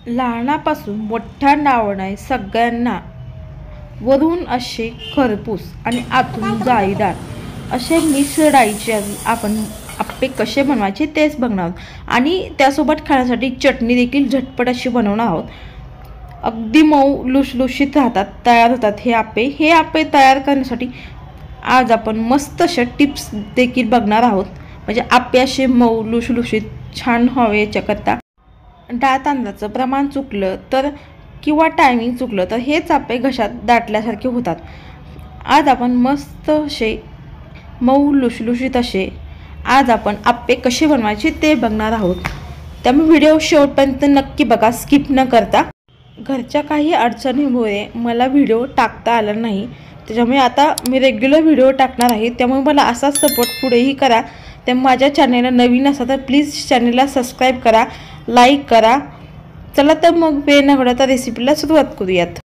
लहानापासून मोठ्या नावणाय सगळ्यांना वरून असे खरपूस आणि आतून जाळीदार असे मिक्स डाळीचे आपण आप्पे कसे बनवायचे तेच बघणार आहोत। आणि त्यासोबत खाण्यासाठी चटणी देखील झटपट अशी बनवणार आहोत। अगदी मऊ लुसलुशीत राहतात, तयार होतात हे आप्पे तयार करण्यासाठी आज आपण मस्त अशा टिप्स देखील बघणार आहोत। म्हणजे आप्पे असे मऊ लुसलुशीत छान व्हावे याच्याकरता डाळ तांदळाचं प्रमाण चुकलं तर किंवा टायमिंग चुकलं तर हेच आप्पे घशात दाटल्यासारखे होतात। आज आपण मस्त असे मऊ लुसलुशीत असे आज आपण आप्पे कसे बनवायचे ते बघणार आहोत। त्यामुळे व्हिडिओ शेवटपर्यंत नक्की बघा, स्किप न करता। घरच्या काही अडचणीमुळे मला व्हिडिओ टाकता आला नाही, त्याच्यामुळे आता मी रेग्युलर व्हिडिओ टाकणार आहे। त्यामुळे मला असाच सपोर्ट पुढेही करा। त्यामुळे माझ्या चॅनलला नवीन असाल तर प्लीज चॅनलला सबस्क्राईब करा, लाईक करा। चला तर मग वेळ न घालवता रेसिपीला सुरुवात करूयात।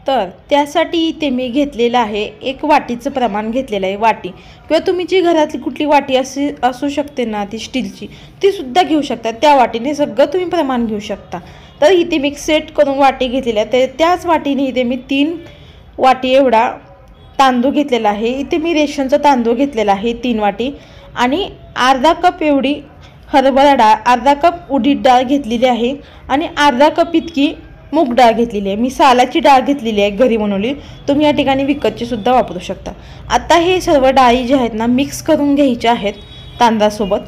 तर त्यासाठी इथे मी घेतलेलं आहे एक वाटीचं प्रमाण घेतलेलं आहे। वाटी किंवा तुम्ही जी घरातली कुठली वाटी असू शकते ना, ती स्टीलची, ती सुद्धा घेऊ शकता। त्या वाटीने सगळं तुम्ही प्रमाण घेऊ शकता। तर इथे मी सेट करून वाटी घेतलेली आहे। त्याच वाटीने इथे मी 3 वाटी एवढा तांदूळ घेतलेला आहे। इथे मी रेशनचा तांदूळ घेतलेला आहे 3 वाटी आणि अर्धा कप एवढी हरभरा डाळ, अर्धा कप उडीद डाळ घेतलेली आहे आणि अर्धा कप इतकी मूग डाळ घेतलेली आहे। मी सालाची डाळ घेतलेली आहे, घरी बनवली, तुम्ही या ठिकाणी विकतची सुद्धा वापरू शकता। आता हे सर्व डाळी जे आहेत ना मिक्स करून घ्यायच्या आहेत तांदळासोबत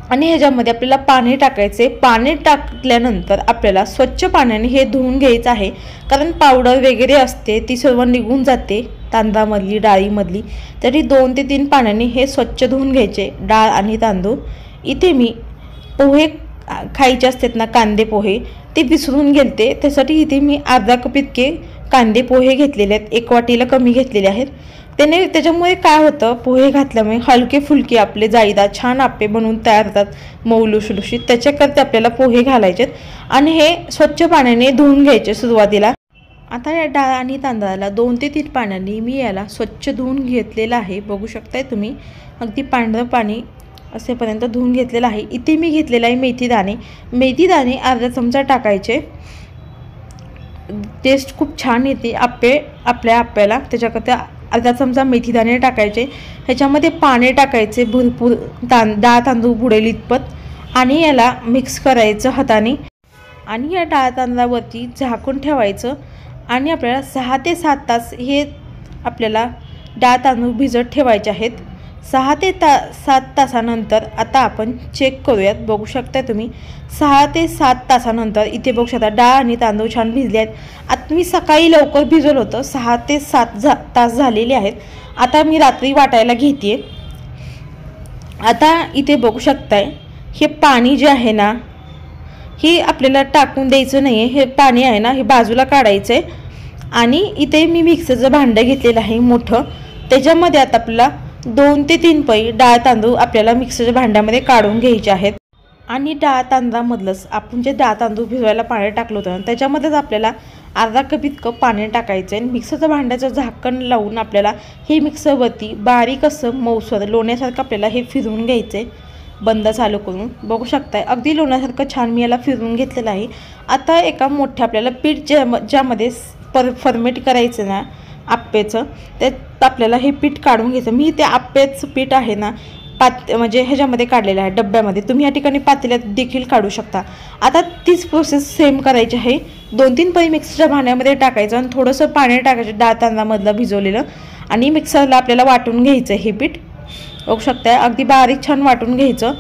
आणि ह्याच्यामध्ये आपल्याला पाणी टाकायचे। पाणी टाकल्यानंतर आपल्याला स्वच्छ पाण्याने हे धुवून घ्यायचं आहे, कारण पावडर वगैरे असते ती सर्व निघून जाते तांदळामधली डाळीमधली। तरी 2 ते 3 पाण्याने हे स्वच्छ धुवून घ्यायचे डाळ आणि तांदूळ। इथे मी पोहे खायचे असतात ना, कांदे पोहे, ते विसरून गेलते, त्यासाठी इथे मी अर्धा कप इतके कांदे पोहे घेतलेले आहेत, 1 वाटीला कमी घेतलेले आहेत। त्याच्यामुळे काय होतं, पोहे घातल्यामुळे हलके फुलके आपले जाळीदार छान आप्पे बनवून तयार होतात, मऊ लुसलुशीत। त्याच्याकरता आपल्याला पोहे घालायचे आणि हे स्वच्छ पाण्याने धुवून घ्यायचे सुरुवातीला। आता या डाळ आणि तांदळाला 2 ते 3 पाण्याने मी याला स्वच्छ धुवून घेतलेलं आहे, बघू शकताय तुम्ही, अगदी पांढरं पाणी असेपर्यंत धुवून घेतलेलं आहे। इथे मी घेतलेला आहे मेथी दाणे अर्धा चमचा टाकायचे, टेस्ट खूप छान येते आपल्या आप्याला, त्याच्याकरता अर्धा चमचा मेथी दाणे टाकायचे। ह्याच्यामध्ये पाणी टाकायचे भरपूर, डाळ तांदूळ बुडेल इतपत आणि याला मिक्स करायचं हाताने आणि या डाळ तांदळावरती झाकून ठेवायचं आणि आपल्याला 6 ते 7 तास हे आपल्याला डाळ तांदूळ भिजत ठेवायचे आहेत। 6 ते 7 तासानंतर आता आपण चेक करूयात, बघू शकता तुम्ही 6 ते 7 तासानंतर इथे बघू शकता डाळ आणि तांदूळ छान भिजले आहेत। आता मी सकाळी लवकर भिजवलं होतं, 6 ते 7 तास झालेले आहेत। आता मी रात्री वाटायला घेते। आता इथे बघू शकताय हे पाणी जे आहे ना, हे आपल्याला टाकून द्यायचं नाही आहे, हे पाणी आहे ना हे बाजूला काढायचं आहे। आणि इथे मी मिक्सरचं भांडं घेतलेलं आहे मोठं, त्याच्यामध्ये आता आपल्याला 2 ते 3 पै डाळ तांदूळ आपल्याला मिक्सरच्या भांड्यामध्ये काढून घ्यायचे आहेत। आणि डाळ तांदळामधलंच आपण जे डाळ तांदूळ भिजवायला पाणी टाकलं होतं ना, त्याच्यामध्येच आपल्याला अर्धा कप इतकं पाणी टाकायचं आहे। मिक्सरच्या भांड्याचं झाकण लावून आपल्याला हे मिक्सरवरती बारीक असं मऊसर लोण्यासारखं आपल्याला हे फिरवून घ्यायचं आहे, बंद चालू करून। बघू शकताय अगदी लोण्यासारखं छान मी याला फिरवून घेतलेलं आहे। आता एका मोठ्या आपल्याला पीठ ज्यामध्ये फर्मेट करायचं ना आप्पेचं, त्यात आपल्याला हे पीठ काढून घ्यायचं। मी ते आप्पेचं पीठ आहे ना म्हणजे ह्याच्यामध्ये काढलेलं आहे डब्यामध्ये, तुम्ही या ठिकाणी पातेल्यात देखील काढू शकता। आता तीच प्रोसेस सेम करायची आहे। 2-3 पै मिक्सरच्या भांड्यामध्ये टाकायचं आणि थोडंसं पाणी टाकायचं डाळ तांदळामधलं भिजवलेलं आणि मिक्सरला आपल्याला वाटून घ्यायचं हे पीठ, बघू शकताय अगदी बारीक छान वाटून घ्यायचं।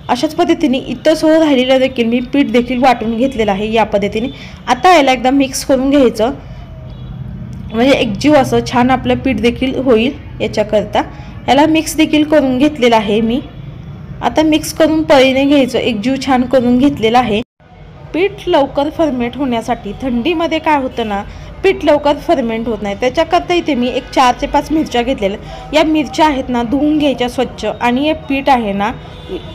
अशाच पद्धतीने इतर सोबत राहिलेलं देखील मी पीठ देखील वाटून घेतलेलं आहे या पद्धतीने। आता याला एकदम मिक्स करून घ्यायचं, म्हणजे एकजीव असं छान आपलं पीठ देखील होईल याच्याकरता। याला मिक्स देखील करून घेतलेलं आहे मी। आता मिक्स करून पळीने घ्यायचं, एकजीव छान करून घेतलेला आहे। पीठ लवकर फर्मेंट होण्यासाठी थंडीमध्ये काय होतं ना, पीठ लवकर फर्मेंट होत नाही, त्याच्याकरता इथे मी 4 ते 5 मिरच्या घेतलेल्या। या मिरच्या आहेत ना धुवून घ्यायच्या स्वच्छ आणि हे पीठ आहे ना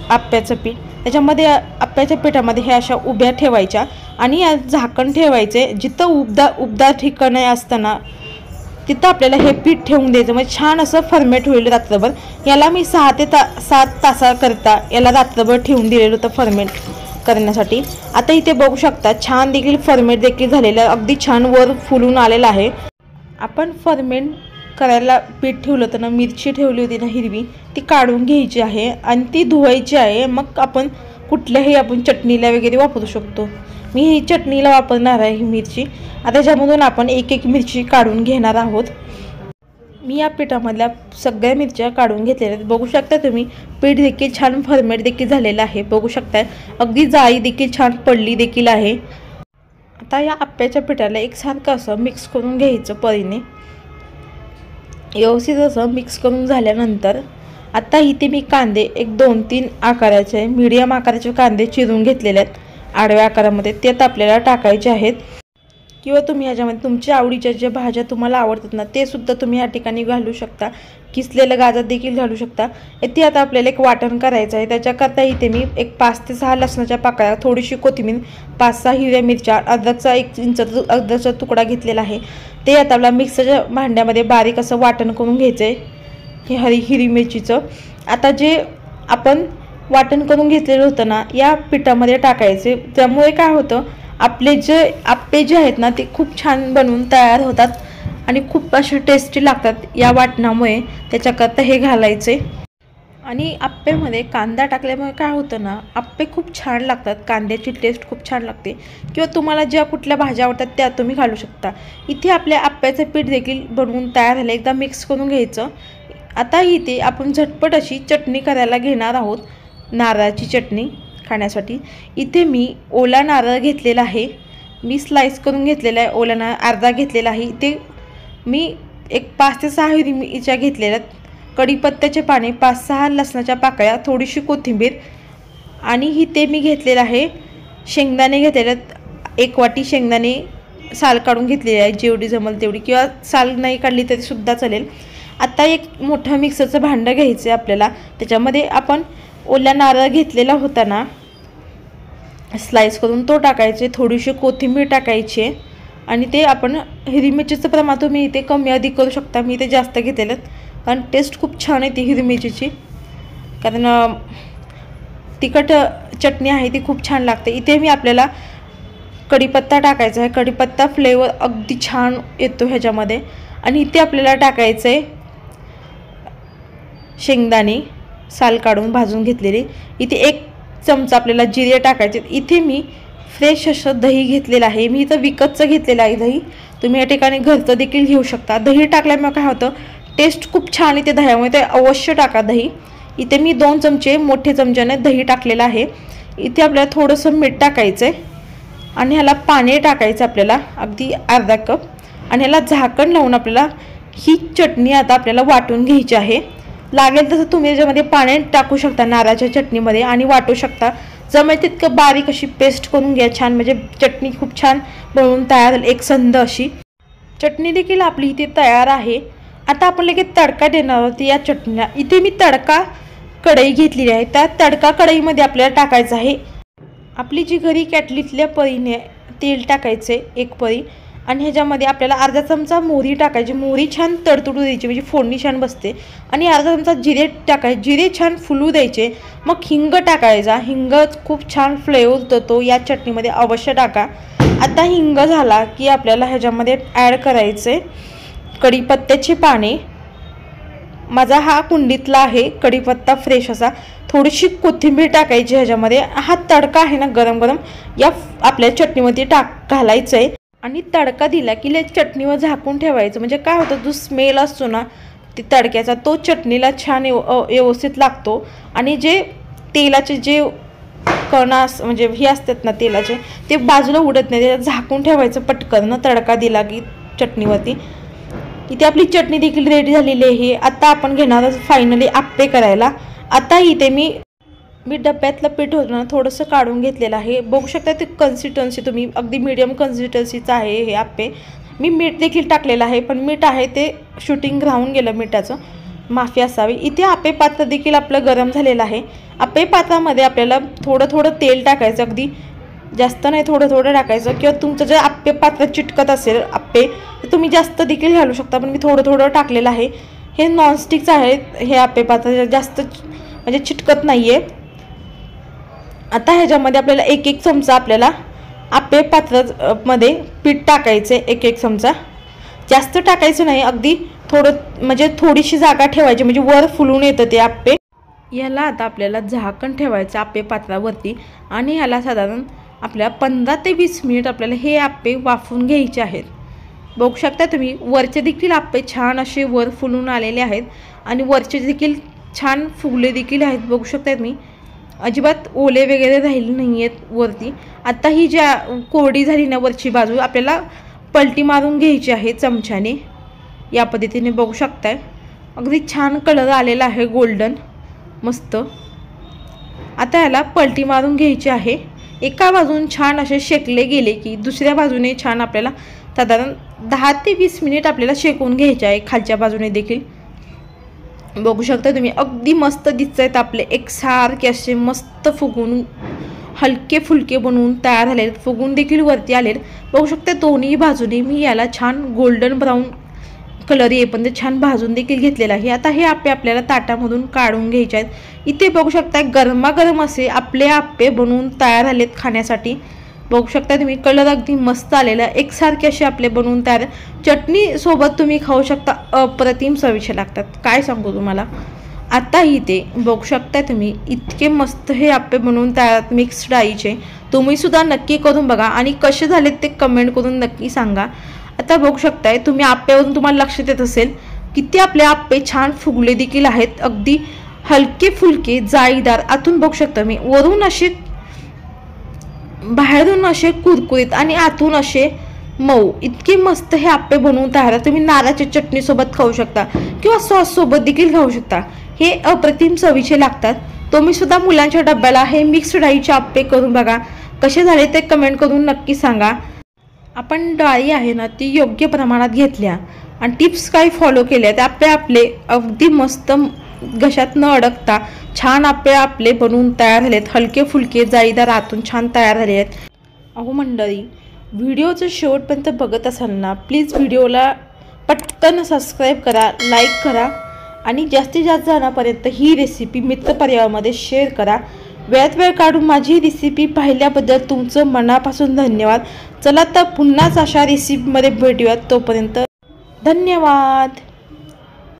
आप्याचं पीठ, त्याच्यामध्ये आप्याच्या पिठामध्ये हे अशा उभ्या ठेवायच्या आणि या झाकण ठेवायचे। जिथं उबदार ठिकाण असतं ना तिथं आपल्याला हे पीठ ठेवून द्यायचं, म्हणजे छान असं फर्मेट होईल रात्रभर। याला मी 6 ते 7 तासाकरता याला रात्रभर ठेवून दिलेलं होतं फर्मेंट। करण्यासाठी। आता इथे बघू शकता छान देखील फर्मेंट देखील झालेलं आहे, अगदी छान वर फुलून आलेलं आहे। आपण फर्मेंट करायला पीठ ठेवलं होतं ना, मिरची ठेवली होती ना हिरवी, ती काढून घ्यायची आहे आणि ती धुवायची आहे। मग आपण कुठल्याही चटणीला वगैरे वापरू शकतो। मी ही चटणीला वापरणार आहे ही मिरची। आता त्याच्यामधून आपण एक एक मिरची काढून घेणार आहोत। मी या पिठामधल्या सगळ्या मिरच्या काढून घेतलेल्या आहेत। बघू शकता तुम्ही पीठ देखील छान फर्मेंट देखील झालेलं आहे। बघू शकता अगदी जाळी देखील छान पडली देखील आहे। आता या आप्याच्या पिठाला एकसारखं असं मिक्स करून घ्यायचं पळीने। व्यवस्थित असं मिक्स करून झाल्यानंतर आता इथे मी कांदे एक 2-3 आकाराचे मीडियम आकाराचे कांदे चिरून घेतलेले आहेत आडव्या आकारामध्ये, ते आपल्याला टाकायचे आहेत। किंवा तुम्ही ह्याच्यामध्ये तुमच्या आवडीच्या ज्या भाज्या तुम्हाला आवडतात ना, ते सुद्धा तुम्ही या ठिकाणी घालू शकता। किसलेलं गाजर देखील घालू शकता। इथे आता आपल्याला एक वाटण करायचं आहे। त्याच्याकरता इथे मी एक 5 ते 6 लसणाच्या पाकळ्या, थोडीशी कोथिंबीर, 5-6 हिरव्या मिरच्या, अद्रकचा 1 इंच अद्रकचा तुकडा घेतलेला आहे। ते आता आपल्या मिक्सरच्या भांड्यामध्ये बारीक असं वाटण करून घ्यायचं आहे हे हिरवी मिरचीचं। आता जे आपण वाटण करून घेतलेलं होतं ना, या पिठामध्ये टाकायचे। त्यामुळे काय होतं, आपले जे आप्पे जे आहेत ना, ते खूप छान बनवून तयार होतात आणि खूप असे टेस्टी लागतात या वाटणामुळे। त्याच्याकरता हे घालायचे। आणि आप्पेमध्ये कांदा टाकल्यामुळे काय होतं ना, आप्पे खूप छान लागतात, कांद्याची टेस्ट खूप छान लागते। किंवा तुम्हाला ज्या कुठल्या भाज्या आवडतात त्या तुम्ही घालू शकता। इथे आपल्या आप्याचं पीठ देखील बनवून तयार झालं, एकदा मिक्स करून घ्यायचं। आता इथे आपण झटपट अशी चटणी करायला घेणार आहोत, नारळाची चटणी खाण्यासाठी। इथे मी ओला नारळ घेतलेला आहे, मी स्लाइस करून घेतलेला आहे। ओला नारळ अर्धा घेतलेला आहे। इथे मी एक 5 ते 6 हिरवी मिरच्या घेतलेल्या आहेत, कढीपत्त्याचे पाने, 5-6 लसणाच्या पाकळ्या, थोडीशी कोथिंबीर आणि इथे मी घेतलेलं आहे शेंगदाणे घेतलेले आहेत। 1 वाटी शेंगदाणे साल काढून घेतलेली आहे, जेवढी जमल तेवढी, किंवा साल नाही काढली तरी सुद्धा चालेल। आता एक मोठं मिक्सरचं भांडं घ्यायचं आहे आपल्याला। त्याच्यामध्ये आपण ओला नारळ घेतलेला होता ना स्लाइस करून, तो टाकायचे, थोडीशी कोथिंबीर टाकायची आणि ते आपण हिरवी मिरचीचं प्रमाण तुम्ही इथे कमी अधिक करू शकता। मी इथे जास्त घेतलेलं कारण टेस्ट खूप छान येते हिरवी मिरचीची, कारण तिखट चटणी आहे ती खूप छान लागते। इथे मी आपल्याला कढीपत्ता टाकायचा आहे, कढीपत्ता फ्लेवर अगदी छान येतो ह्याच्यामध्ये। आणि इथे आपल्याला टाकायचं आहे शेंगदाणे साल काढून भाजून घेतलेले। इथे 1 चमचा आपल्याला जिरे टाकायचे। इथे मी फ्रेश असं दही घेतलेलं आहे, मी इथं विकतचं घेतलेलं आहे दही, तुम्ही या ठिकाणी घरचं देखील घेऊ शकता। दही टाकल्यामुळे काय होतं, टेस्ट खूप छान येते दह्यामुळे, ते अवश्य टाका दही। इथे मी 2 चमचे मोठे चमच्याने दही टाकलेलं आहे। इथे आपल्याला थोडंसं मीठ टाकायचं आहे आणि ह्याला पाणी टाकायचं आपल्याला अगदी अर्धा कप, आणि ह्याला झाकण लावून आपल्याला ही चटणी आता आपल्याला वाटून घ्यायची आहे। लागेल तसं तुम्ही याच्यामध्ये पाणी टाकू शकता नारळाच्या चटणीमध्ये आणि वाटू शकता। जमेल तितकं बारीक अशी पेस्ट करून घ्या छान, म्हणजे चटणी खूप छान बनवून तयार झाली, एकसंध अशी चटणी देखील आपली इथे तयार आहे। आता आपण लगेच तडका देणार आहोत या चटणीला। इथे मी तडका कढई घेतलेली आहे, त्या तडका कढईमध्ये आपल्याला टाकायचं आहे आपली जी घरी कॅटलीतल्या पळीने तेल टाकायचे 1 पळी, आणि ह्याच्यामध्ये आपल्याला अर्धा चमचा मोहरी टाकायची। मोहरी छान तडतडू द्यायची म्हणजे फोडणी छान बसते, आणि अर्धा चमचा जिरे टाकायचे, जिरे छान फुलू द्यायचे। मग हिंग टाकायचा, हिंग खूप छान फ्लेवर देतो या चटणीमध्ये, अवश्य टाका। आता हिंग झाला की आपल्याला ह्याच्यामध्ये ॲड करायचे कढीपत्त्याचे पाने, माझा हा कुंडीतला आहे कढीपत्ता फ्रेश असा, थोडीशी कोथिंबीर टाकायची ह्याच्यामध्ये। हा तडका आहे ना गरम गरम या आपल्या चटणीमध्ये घालायचं आहे, आणि तडका दिला की चटणीवर झाकून ठेवायचं। म्हणजे काय होतं, जो स्मेल असतो ना ते तडक्याचा, तो चटणीला छान व्यवस्थित लागतो, आणि जे तेलाचे जे कणा म्हणजे हे असतात ना तेलाचे, ते बाजूला उडत नाही, त्याला झाकून ठेवायचं पटकन तडका दिला की चटणीवरती। इथे आपली चटणी देखील रेडी झालेली आहे। आता आपण घेणार आहोत फायनली आप्पे करायला। आता इथे मी डब्यातलं पीठ होतं ना थोडंसं काढून घेतलेलं आहे, बघू शकता ते कन्सिस्टन्सी तुम्ही अगदी मीडियम कन्सिस्टन्सीचं आहे हे आप्पे। मी मीठ देखील टाकलेलं आहे, पण मीठ आहे ते शूटिंग राहून गेलं मिठाचं, माफी असावी। इथे आप्पे पात्र देखील आपलं गरम झालेलं आहे। आप्पे पात्रामध्ये आपल्याला थोडं थोडं तेल टाकायचं, अगदी जास्त नाही, थोडं थोडं टाकायचं। किंवा तुमचं जर आप्पे पात्र चिटकत असेल आप्पे तर तुम्ही जास्त देखील घालू शकता, पण मी थोडं थोडं टाकलेलं आहे। हे नॉनस्टिकचं आहे हे आप्पे पात्र, जास्त म्हणजे चिटकत नाही आहे, आता ह्याच्यामध्ये आपल्याला एक एक चमचा आपल्याला आप्पे पात्रामध्ये पीठ टाकायचे, एक एक चमचा, जास्त टाकायचं नाही, अगदी थोडं म्हणजे थोडीशी जागा ठेवायची म्हणजे वर फुलून येतं ते आप्पे। याला आता आपल्याला झाकण ठेवायचं आप्पे पात्रावरती आणि ह्याला साधारण आपल्याला 15 ते 20 मिनिट आपल्याला हे आप्पे वाफवून घ्यायचे आहेत। बघू शकता तुम्ही वरचे देखील आप्पे छान असे वर फुलून आलेले आहेत आणि वरचे देखील छान फुगले देखील आहेत। बघू शकता तुम्ही अजिबात ओले वगैरे राहिले नाही आहेत वरती। आता ही ज्या कोरडी झाली ना वरची बाजू आपल्याला पलटी मारून घ्यायची आहे चमच्याने, या पद्धतीने बघू शकताय अगदी छान कलर आलेला आहे गोल्डन मस्त। आता याला पलटी मारून घ्यायची आहे। एका बाजून छान असे शेकले गेले की दुसऱ्या बाजूने छान आपल्याला साधारण 10 ते 20 मिनिट आपल्याला शेकून घ्यायचे आहे खालच्या बाजूने देखील। बघू शकता तुम्ही अगदी मस्त दिसत आहेत आपले एकसारखे असे मस्त फुगून हलके फुलके बनवून तयार झाले, फुगून देखील वरती आले। बघू शकता दोन्ही बाजूने मी याला छान गोल्डन ब्राऊन कलर येईपर्यंत छान भाजून देखील घेतलेला आहे। आता हे आप्पे आपल्याला ताटामधून काढून घ्यायचे आहेत। इथे बघू शकता गरमागरम असे आपले आप्पे बनवून तयार झालेत खाण्यासाठी। बघू शकता तुम्ही कलर अगदी मस्त आलेला, एकसारखे असे आपले बनवून तयार, चटणी सोबत तुम्ही खाऊ शकता, अप्रतिम चवीचे लागतात, काय सांगू तुम्हाला। आता इथे बघू शकता तुम्ही इतके मस्त हे आप्पे बनवून तयार मिक्स डाळीचे, तुम्ही सुद्धा नक्की करून बघा आणि कसे झालेत ते कमेंट करून नक्की सांगा। आता बघू शकताय तुम्ही आप्प्यावरून तुम्हाला लक्षात येत असेल किती आपले आप्पे छान फुगले देखील आहेत, अगदी हलके फुलके जाळीदार। आतून बघू शकता मी वरून असे बाहेरून असे कुरकुरीत आणि आतून असे मऊ, इतके मस्त हे आप्पे बनवून तयार। तुम्ही नारळाच्या चटणी सोबत खाऊ शकता किंवा सॉस सोबत देखील खाऊ शकता, हे अप्रतिम चवीचे लागतात। तुम्ही सुद्धा मुलांच्या डब्याला हे मिक्स डाळीचे आप्पे करून बघा, कसे झाले ते कमेंट करून नक्की सांगा। आपण डाळी आहे ना ती योग्य प्रमाणात घेतल्या आणि टिप्स काही फॉलो केल्या तर आपले अगदी मस्त घशात न अडकता छान आप्पे आपले बनवून तयार झालेत, हलके फुलके जाळीदार आतून छान तयार झाले आहेत। अहो मंडळी, व्हिडिओचं शेवटपर्यंत बघत असाल ना प्लीज व्हिडिओला पटकन सबस्क्राईब करा, लाईक करा आणि जास्तीत जास्त जणांपर्यंत ही रेसिपी मित्रपरिवारामध्ये शेअर करा। वेळात वेळ काढून माझी रेसिपी पाहिल्याबद्दल तुमचं मनापासून धन्यवाद। चला तर पुन्हाच अशा रेसिपीमध्ये भेटूयात, तोपर्यंत धन्यवाद।